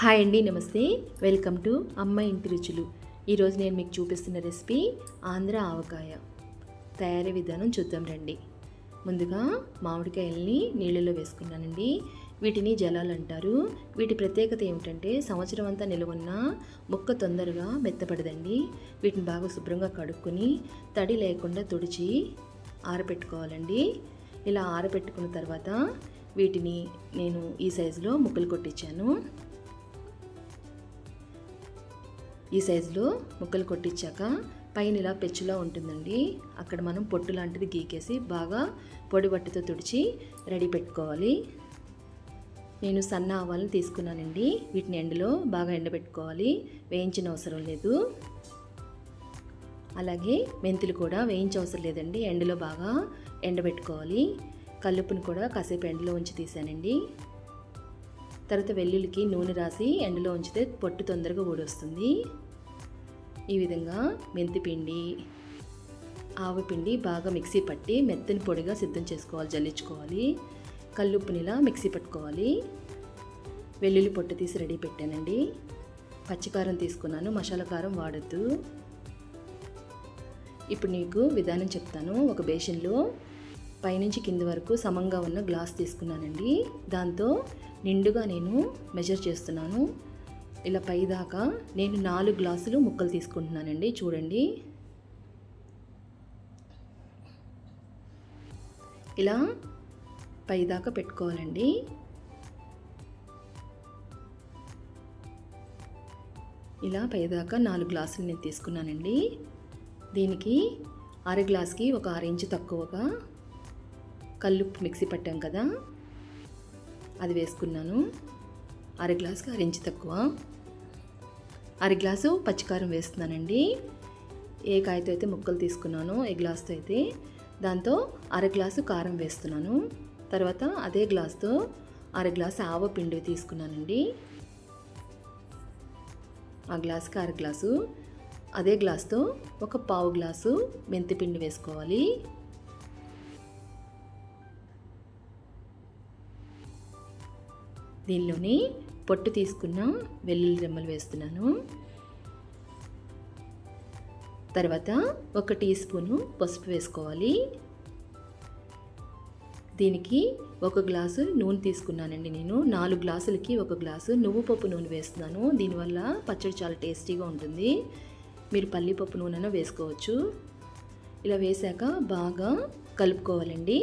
Hi అండి, నమస్తే. Welcome to అమ్మ ఇంటి రుచులు. ఈరోజు నేను మీకు చూపిస్తున్న రెసిపీ ఆంధ్ర ఆవకాయ. తయారీ విధానం చూద్దాం రండి. ముందుగా మామిడికాయల్ని నీళ్ళలో వేసుకున్నానండి. వీటిని జలాలు అంటారు. వీటి ప్రత్యేకత ఏమిటంటే సంవత్సరం అంతా నిలువన్న ముక్క తొందరగా మెత్తపడదండి. వీటిని బాగా శుభ్రంగా కడుక్కొని తడి లేకుండా తుడిచి ఆరబెట్టుకోవాలండి. ఇలా ఆరబెట్టుకున్న తర్వాత వీటిని నేను ఈ సైజులో ముక్కలు కొట్టించాను. ఈ సైజులో ముక్కలు కొట్టించాక పైన ఇలా పెచ్చులా ఉంటుందండి. అక్కడ మనం పొట్టు లాంటిది గీకేసి బాగా పొడి బట్టతో తుడిచి రెడీ పెట్టుకోవాలి. నేను సన్న ఆవాలను తీసుకున్నానండి. వీటిని ఎండలో బాగా ఎండబెట్టుకోవాలి. వేయించిన అవసరం లేదు. అలాగే మెంతులు కూడా వేయించవసరం లేదండి, ఎండలో బాగా ఎండబెట్టుకోవాలి. కల్లుప్పును కూడా కాసేపు ఎండలో ఉంచి తీసానండి. తర్వాత వెల్లుల్లికి నూనె రాసి ఎండలో ఉంచితే పొట్టు తొందరగా ఊడొస్తుంది. ఈ విధంగా మెంతిపిండి, ఆవపిండి బాగా మిక్సీ పట్టి మెత్తని పొడిగా సిద్ధం చేసుకోవాలి, జల్లించుకోవాలి. కల్లుప్పుని ఇలా మిక్సీ పట్టుకోవాలి. వెల్లుల్లి పొట్టు తీసి రెడీ పెట్టానండి. పచ్చికారం తీసుకున్నాను, మసాలా కారం వాడద్దు. ఇప్పుడు నీకు విధానం చెప్తాను. ఒక బేషన్లో పైనుంచి కింద వరకు సమంగా ఉన్న గ్లాస్ తీసుకున్నానండి. దాంతో నిండుగా నేను మెజర్ చేస్తున్నాను. ఇలా పై దాకా నేను 4 గ్లాసులు ముక్కలు తీసుకుంటున్నానండి. చూడండి, ఇలా పై దాకా పెట్టుకోవాలండి. ఇలా పై దాకా 4 గ్లాసులు నేను తీసుకున్నానండి. దీనికి అర గ్లాస్కి ఒక 6 ఇంచు తక్కువగా కల్లుప్పు మిక్సీ పట్టాం కదా, అది వేసుకున్నాను. అర గ్లాస్కి 6 ఇంచు తక్కువ. అర గ్లాసు పచ్చికారం వేస్తున్నానండి. ఏ కాయతో అయితే ముక్కలు తీసుకున్నానో ఏ గ్లాస్తో అయితే దాంతో అర గ్లాసు కారం వేస్తున్నాను. తర్వాత అదే గ్లాస్తో అర గ్లాసు ఆవపిండి తీసుకున్నానండి. ఆ గ్లాస్కి అర గ్లాసు. అదే గ్లాస్తో ఒక పావు గ్లాసు మెంతిపిండి వేసుకోవాలి. దీనిలోని పొట్టు తీసుకున్న వెల్లుల్లి రెమ్మలు వేస్తున్నాను. తర్వాత 1 టీ స్పూను పసుపు వేసుకోవాలి. దీనికి 1 గ్లాసు నూనె తీసుకున్నానండి. నేను 4 గ్లాసులకి 1 గ్లాసు నువ్వు పప్పు నూనె వేస్తున్నాను. దీనివల్ల పచ్చడి చాలా టేస్టీగా ఉంటుంది. మీరు పల్లిపప్పు నూనెను వేసుకోవచ్చు. ఇలా వేసాక బాగా కలుపుకోవాలండి.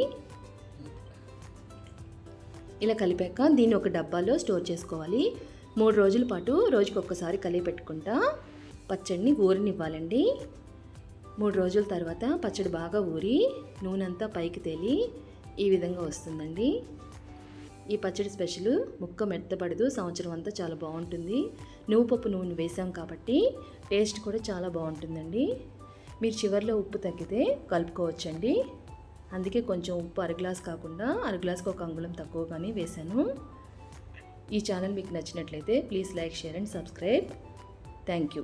ఇలా కలిపాక దీన్ని ఒక డబ్బాలో స్టోర్ చేసుకోవాలి. 3 రోజుల పాటు రోజుకి ఒక్కసారి కలిపి పెట్టుకుంటా పచ్చడిని ఊరనివ్వాలండి. 3 రోజుల తర్వాత పచ్చడి బాగా ఊరి నూనె అంతా పైకి తేలి ఈ విధంగా వస్తుందండి. ఈ పచ్చడి స్పెషల్, ముక్క మెత్తపడదు, సంవత్సరం అంతా చాలా బాగుంటుంది. నువ్వు పప్పు నూనె వేసాం కాబట్టి టేస్ట్ కూడా చాలా బాగుంటుందండి. మీరు చివరిలో ఉప్పు తగ్గితే కలుపుకోవచ్చండి. అందుకే కొంచెం ఉప్పు అర గ్లాస్ కాకుండా అర గ్లాస్కి 1 అంగుళం తక్కువగానే వేశాను. ఈ ఛానల్ మీకు నచ్చినట్లయితే please like, share and subscribe. Thank you.